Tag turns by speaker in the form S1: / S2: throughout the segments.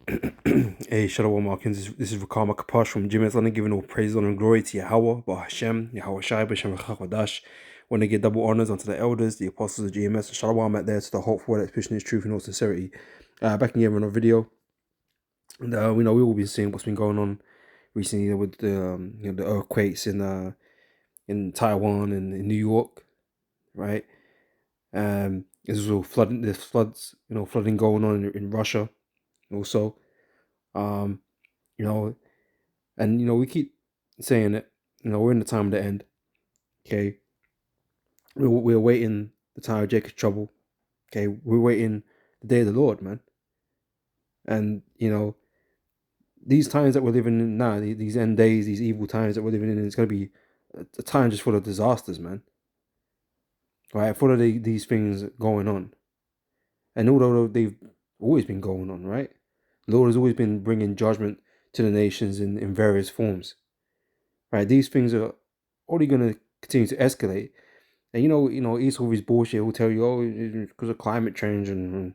S1: Hey, Shalom Markins. This is Rakar Makapash from Jim London, giving all praise, honor, and glory to Yahweh, Bah Hashem, Yahweh Shai, B'Shem Chakadash. Want to give double honors unto the elders, the apostles of GMS, and Shalom out there to the hopeful that's pushing his truth in all sincerity. Back again with another video. And we know we've all been seeing what's been going on recently with the earthquakes in Taiwan and in New York, right? There's also floods, flooding going on in Russia also. Um, you know, And we keep saying it. We're in the time of the end. Okay, we're waiting the time of Jacob's trouble. Okay, we're waiting the day of the Lord, man. And these times that we're living in now, these end days, these evil times that we're living in, it's gonna be a time just full of disasters, man. Right, full of these things going on. And although they've always been going on, right, the Lord has always been bringing judgment to the nations in various forms. Right, these things are only gonna continue to escalate. And East all his bullshit will tell you, oh, it's because of climate change and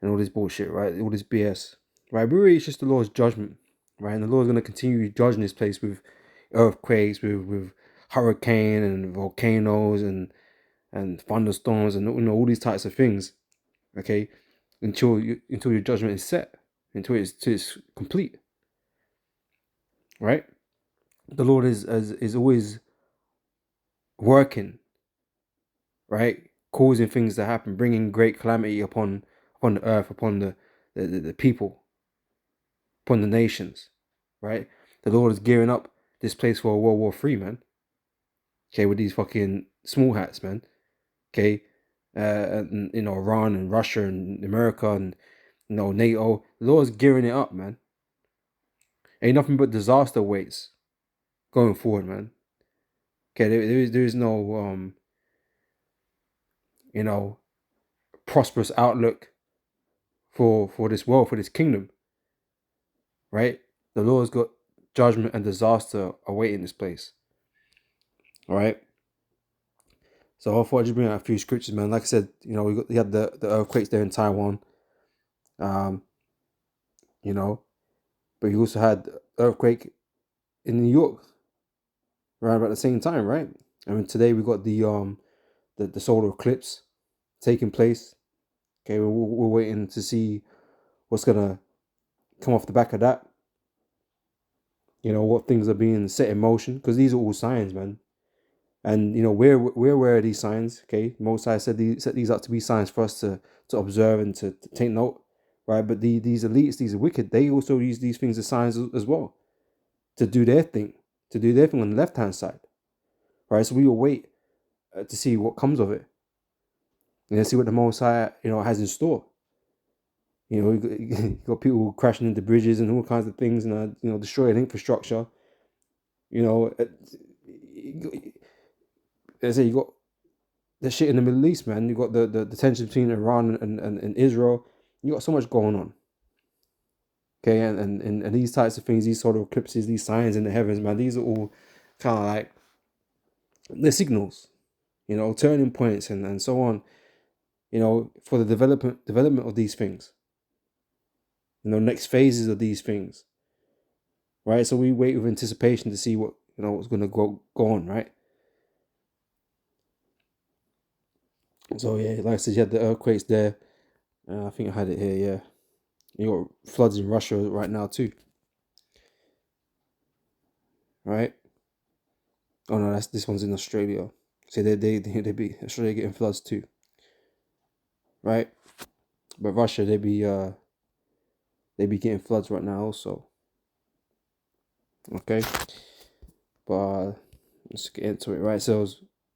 S1: all this bullshit, right? All this BS, right? But really, it's just the Lord's judgment, right? And the Lord's going to continue judging this place with earthquakes, with hurricane and volcanoes and thunderstorms and all these types of things, okay? Until your judgment is set, until it's complete, right? The Lord is always working, right? Causing things to happen, bringing great calamity upon the earth, upon the people, upon the nations, right? The Lord is gearing up this place for a World War III, man. Okay, with these fucking small hats, man. Okay, and, Iran and Russia and America and NATO. The Lord's gearing it up, man. Ain't nothing but disaster waits going forward, man. Okay, there is no prosperous outlook for this world, for this kingdom, right? The Lord's got judgment and disaster awaiting this place. All right. So I thought I'd just bring out a few scriptures, man. Like I said, we had the earthquakes there in Taiwan, um, you know, but you also had earthquake in New York around about the same time, right? I mean, today we got the solar eclipse taking place. Okay, we're waiting to see what's gonna come off the back of that. What things are being set in motion, because these are all signs, man. And we're aware of these signs. Okay, Most High set these up to be signs for us to observe and to take note, right? But these elites, these are wicked. They also use these things as signs as well to do their thing, on the left hand side, right? So we will wait to see what comes of it, and see what the Most High has in store. You got people crashing into bridges and all kinds of things, and destroying infrastructure. I say you got the shit in the Middle East, man. You got the tension between Iran and Israel. You got so much going on. Okay, and these types of things, these sort of eclipses, these signs in the heavens, man, these are all kind of like the signals, turning points and so on, for the development of these things, next phases of these things, right? So we wait with anticipation to see what's going to go on, right? So yeah, like I said, you had the earthquakes there. I think I had it here. Yeah, you got floods in Russia right now too, right? Oh no, this one's in Australia. So they be Australia getting floods too, right? But Russia they be getting floods right now also. Okay, but let's get into it, right? So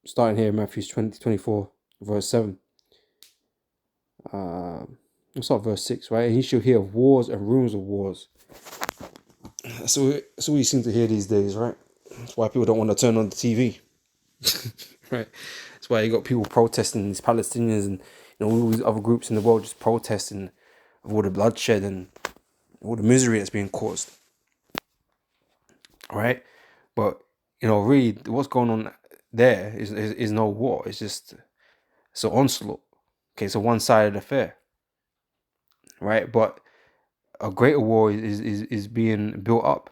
S1: starting here, Matthew 20:24, verse 7. Let's start verse 6, right? And you shall hear of wars and rumors of wars. So we seem to hear these days, right? That's why people don't want to turn on the TV. Right? That's why you got people protesting, these Palestinians and all these other groups in the world just protesting of all the bloodshed and all the misery that's being caused. Right? But really, what's going on there is no war. It's just an onslaught. Okay, it's a one-sided affair. Right? But a greater war is being built up,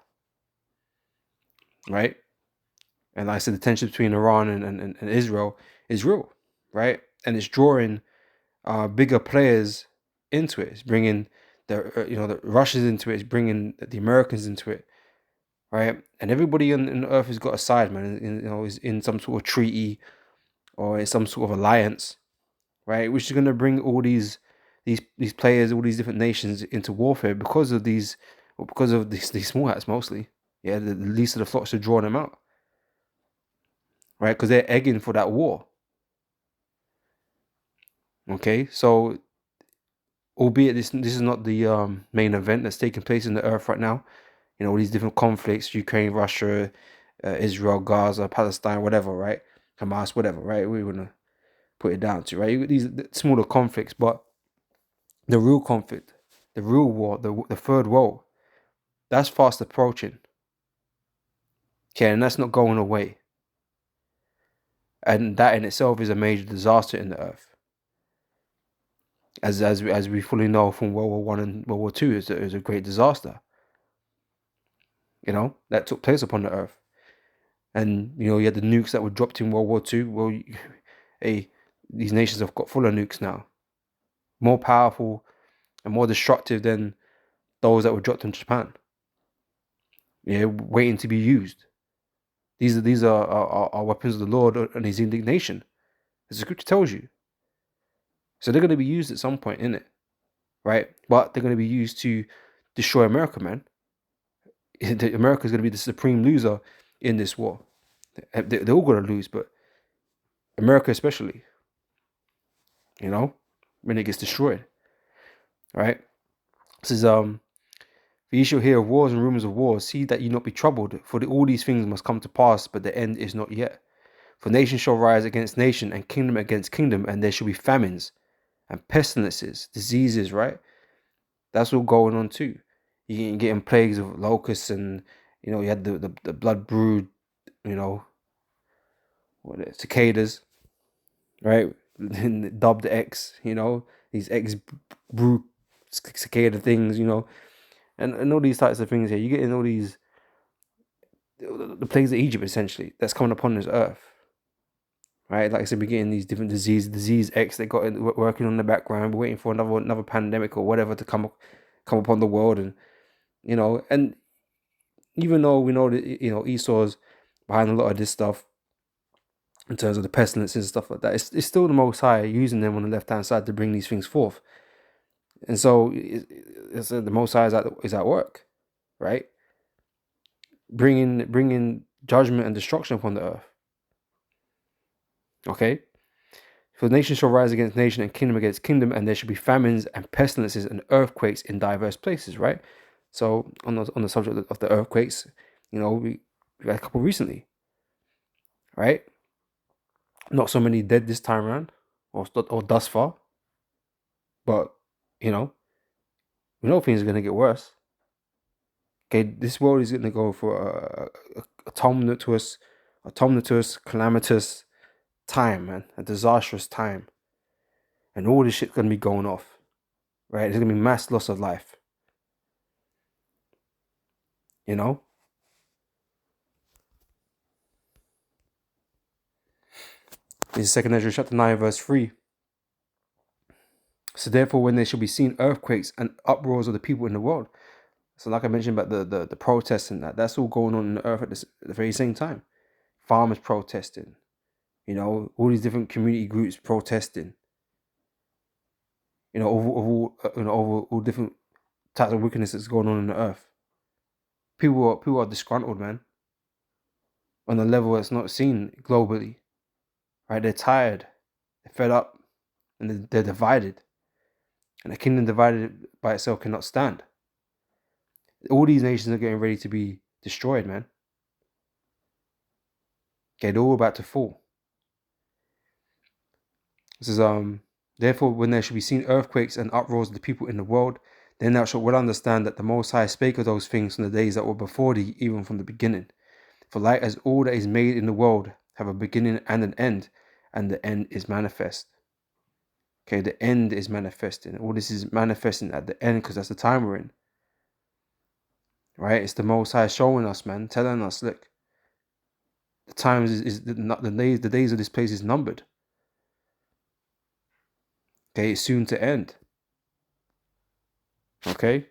S1: right? And like I said, the tension between Iran and Israel is real, right? And it's drawing bigger players into it. It's bringing the Russians into it. It's bringing the Americans into it, right? And everybody on Earth has got a side, man. Is in some sort of treaty or in some sort of alliance, right? Which is going to bring all these players, all these different nations into warfare because of these small hats mostly. Yeah, the least of the flocks are drawing them out, right? Because they're egging for that war. Okay, so albeit this is not the main event that's taking place in the earth right now. All these different conflicts: Ukraine, Russia, Israel, Gaza, Palestine, whatever, right? Hamas, whatever, right? We're gonna put it down to, right? These smaller conflicts, but the real conflict, the real war, the third world, that's fast approaching. Okay, and that's not going away. And that in itself is a major disaster in the earth. As we fully know from World War I and World War II, is a great disaster. That took place upon the earth. And you had the nukes that were dropped in World War II. Well, these nations have got full of nukes now, more powerful and more destructive than those that were dropped in Japan. Waiting to be used. These are weapons of the Lord and His indignation, as the Scripture tells you. So they're going to be used at some point, in it, right? But they're going to be used to destroy America, man. America is going to be the supreme loser in this war. They're all going to lose, but America especially. When it gets destroyed, right? This is For ye shall hear of wars and rumors of wars. See that ye not be troubled, for all these things must come to pass, but the end is not yet. For nation shall rise against nation, and kingdom against kingdom, and there shall be famines and pestilences, diseases, right? That's all going on too. You can get in plagues of locusts, and you had the blood brood, cicadas, right? Dubbed X, these X brew cicada things, and all these types of things here. You get in all these the plagues of Egypt, essentially, that's coming upon this earth, right? Like I said, we're getting these different disease X that got working on the background. We're waiting for another pandemic or whatever to come upon the world, and and even though we know that Esau's behind a lot of this stuff in terms of the pestilences and stuff like that, it's still the Most High using them on the left hand side to bring these things forth. And so it's the Most High is at work, right? Bringing judgment and destruction upon the earth. Okay? For nation shall rise against nation and kingdom against kingdom, and there shall be famines and pestilences and earthquakes in diverse places, right? So on the subject of the earthquakes, we had a couple recently, right? Not so many dead this time around, or thus far, but we know things are gonna get worse. Okay, this world is gonna go for a tumultuous, calamitous time, man, a disastrous time, and all this shit's gonna be going off, right? There's gonna be mass loss of life. This is 2 Ezra chapter 9, verse 3. So therefore, when there shall be seen earthquakes and uproars of the people in the world. So like I mentioned about the protests and that's all going on in the earth at the very same time. Farmers protesting, all these different community groups protesting, over all different types of wickedness that's going on in the earth. People are disgruntled, man, on a level that's not seen globally, right? They're tired, they're fed up, and they're divided. And a kingdom divided by itself cannot stand. All these nations are getting ready to be destroyed, man. Okay, they're all about to fall. This is therefore when there shall be seen earthquakes and uproars of the people in the world, then thou shalt well understand that the Most High spake of those things from the days that were before thee, even from the beginning. For like as all that is made in the world have a beginning and an end, and the end is manifest. Okay, the end is manifesting. All this is manifesting at the end because that's the time we're in. right? It's the Most High showing us, man, telling us, look, the times not the days of this place is numbered. Okay, it's soon to end. Okay.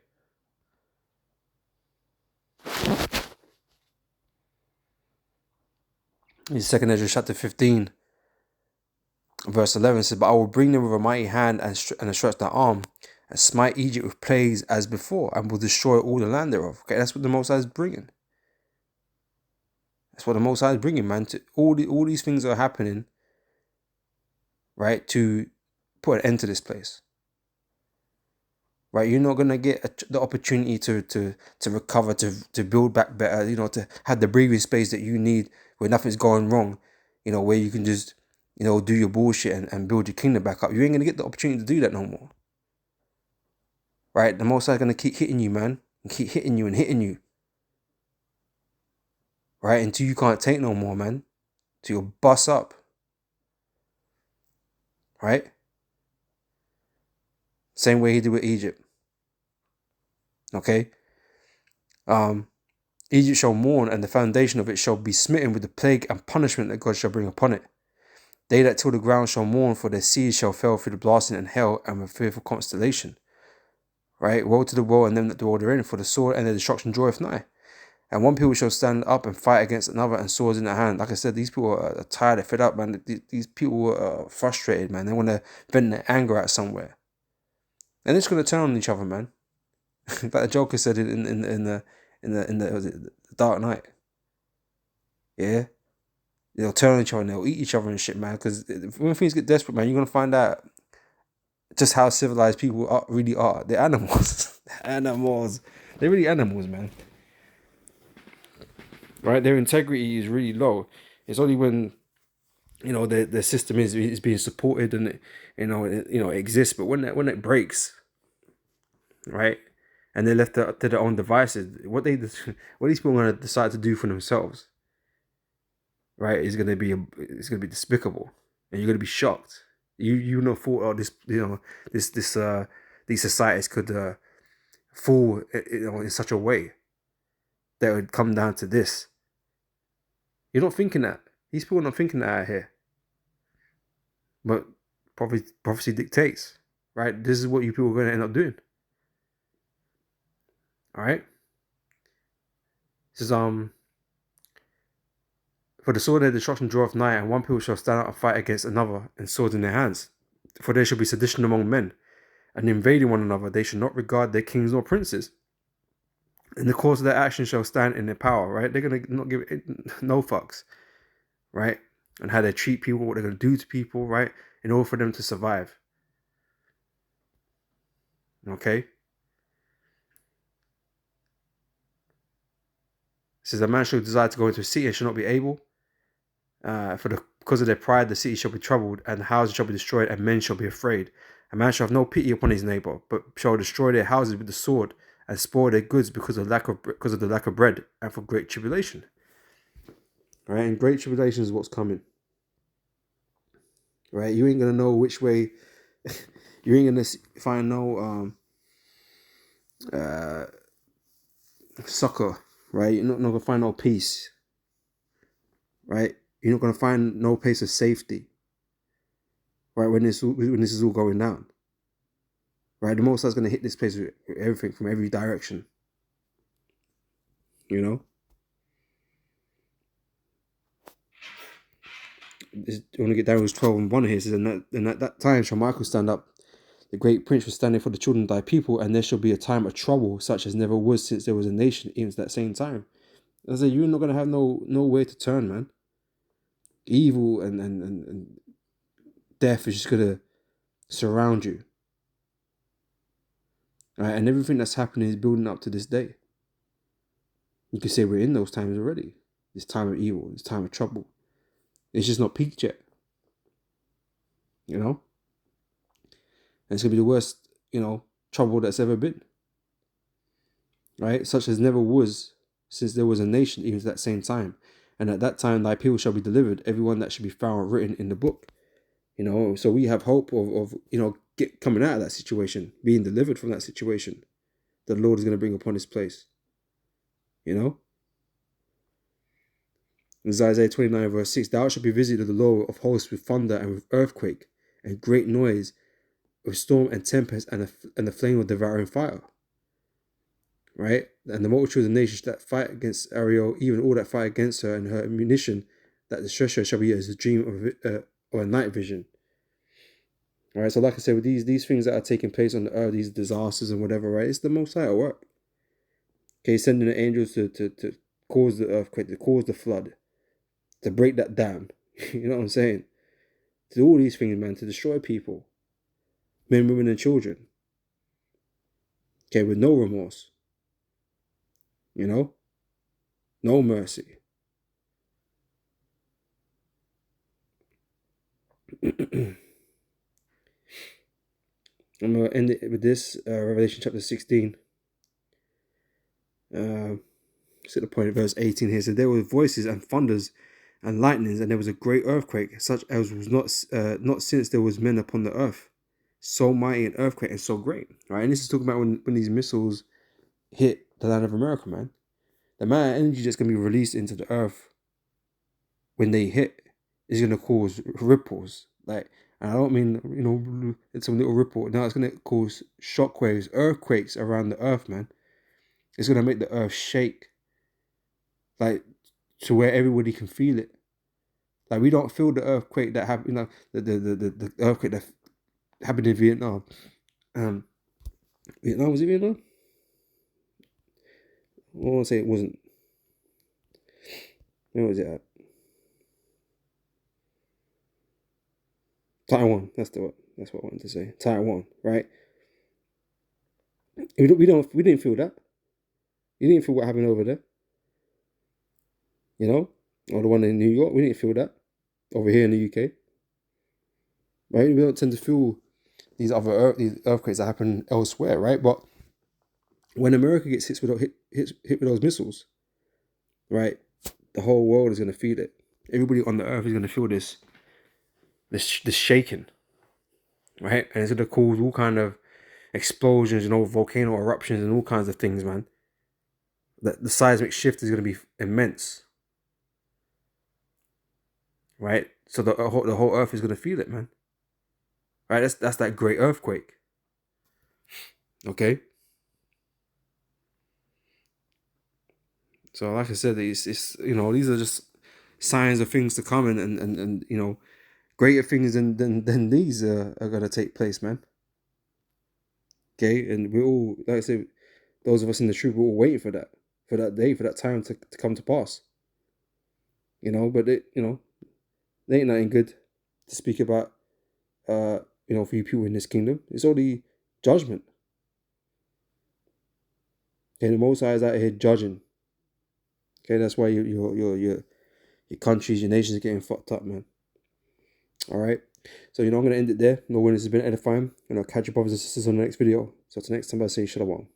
S1: In 2nd Ezra chapter 15, verse 11 says, "But I will bring them with a mighty hand and a stretched arm, and smite Egypt with plagues as before, and will destroy all the land thereof." Okay, that's what the Most High is bringing. That's what the Most High is bringing, man. All these things are happening, right, to put an end to this place. Right, you're not gonna get the opportunity to recover, to build back better. You know, to have the breathing space that you need where nothing's going wrong. You know, where you can just, you know, do your bullshit and build your kingdom back up. You ain't gonna get the opportunity to do that no more. Right, the Most High gonna keep hitting you, man, and keep hitting you and hitting you. Right, until you can't take no more, man. Till you'll bust up. Right. Same way he did with Egypt. Okay. Egypt shall mourn, and the foundation of it shall be smitten with the plague and punishment that God shall bring upon it. They that till the ground shall mourn, for their seeds shall fall through the blasting and hell and with fearful constellation. Right? Woe to the world and them that dwell therein, for the sword and the destruction draweth nigh. And one people shall stand up and fight against another, and swords in their hand. Like I said, these people are tired, they're fed up, man. These people are frustrated, man. They want to vent their anger out somewhere. And it's going to turn on each other, man. Like the Joker said in the Dark Knight. Yeah, they'll turn on each other and they'll eat each other and shit, man. Because when things get desperate, man, you're gonna find out just how civilized people really are. They're animals. Animals. They're really animals, man. Right? Their integrity is really low. It's only when, you know, the system is being supported and it, it exists. But when it breaks, right, and they're left to their own devices, what these people are gonna decide to do for themselves, right, is gonna be despicable, and you're gonna be shocked. You know, thought this, these societies could fall, in such a way that would come down to this. You're not thinking that. These people are not thinking that out here. But prophecy dictates, right? This is what you people are going to end up doing. All right. This is for the sword of destruction draweth nigh, and one people shall stand up and fight against another, and swords in their hands. For there shall be sedition among men, and invading one another, they shall not regard their kings nor princes. And the course of their action shall stand in their power, right? They're gonna not give it no fucks, right? And how they treat people, what they're gonna do to people, right? In order for them to survive. Okay. It says a man shall desire to go into a city and shall not be able. Because of their pride, the city shall be troubled, and the houses shall be destroyed, and men shall be afraid. A man shall have no pity upon his neighbor, but shall destroy their houses with the sword, and spoil their goods because of the lack of bread, and for great tribulation. Right, and great tribulation is what's coming. Right, you ain't gonna know which way. You ain't gonna find no succor. Right, you're not gonna find no peace. Right, you're not gonna find no place of safety. Right, when this is all going down. Right, the Most High is going to hit this place with everything from every direction. You know? I want to get Daniel's 12 and 1 here. It says, and at that time shall Michael stand up, the great prince was standing for the children of thy people, and there shall be a time of trouble such as never was since there was a nation, even to that same time. I said, you're not going to have no way to turn, man. Evil and death is just going to surround you. Right? And everything that's happening is building up to this day. You could say we're in those times already. This time of evil, this time of trouble. It's just not peaked yet. You know? And it's going to be the worst, trouble that's ever been. Right? Such as never was since there was a nation, even at that same time. And at that time, thy people shall be delivered, everyone that should be found written in the book. So we have hope of coming out of that situation, being delivered from that situation that the Lord is going to bring upon this place. You know? In Isaiah 29 verse 6, thou shalt be visited of the Lord of hosts with thunder and with earthquake and great noise, with storm and tempest and the flame of devouring fire. Right? And the multitude of the nations that fight against Ariel, even all that fight against her and her ammunition, that distress her shall be as a dream or a night vision. All right, so like I said, with these things that are taking place on the earth, these disasters and whatever, right? It's the Most High at work. Okay, sending the angels to cause the earthquake, to cause the flood, to break that dam. You know what I'm saying? To do all these things, man, to destroy people, men, women, and children. Okay, with no remorse. You know, no mercy. I'm gonna end it with this Revelation chapter 16. To the point of verse 18 here. So there were voices and thunders and lightnings, and there was a great earthquake, such as was not since there was men upon the earth. So mighty an earthquake and so great. Right? And this is talking about when these missiles hit the land of America, man. The amount of energy that's gonna be released into the earth when they hit is gonna cause ripples. Like, and I don't mean, you know, it's a little ripple. No, it's gonna cause shockwaves, earthquakes around the earth, man. It's gonna make the earth shake, like, to where everybody can feel it. Like, we don't feel the earthquake that happened, you know, the earthquake that happened in Vietnam. Vietnam, was it Vietnam? I want to say it wasn't. Where was it at? Taiwan. That's what I wanted to say. Taiwan, right? We didn't feel that. You didn't feel what happened over there. You know, or the one in New York. We didn't feel that over here in the UK. Right? We don't tend to feel these earthquakes that happen elsewhere, right? But when America gets hit with those missiles, right, the whole world is going to feel it. Everybody on the earth is going to feel this shaking, right? And it's going to cause all kind of explosions, you know, volcano eruptions and all kinds of things, man. The seismic shift is going to be immense, right? So the whole earth is going to feel it, man. Right? That's that great earthquake. Okay. So like I said, it's you know, these are just signs of things to come, and you know, greater things than these are gonna take place, man. Okay, and we're all, like I said, those of us in the truth, we're all waiting for that day, for that time to come to pass. You know, but it ain't nothing good to speak about. You know, for you people in this kingdom, it's only judgment. Okay, the Most High is out here judging. Okay, that's why your countries, your nations are getting fucked up, man. All right. So, you know, I'm going to end it there. No, when this has been edifying, and I'll catch you brothers and sisters on the next video. So, till next time, I say shalom.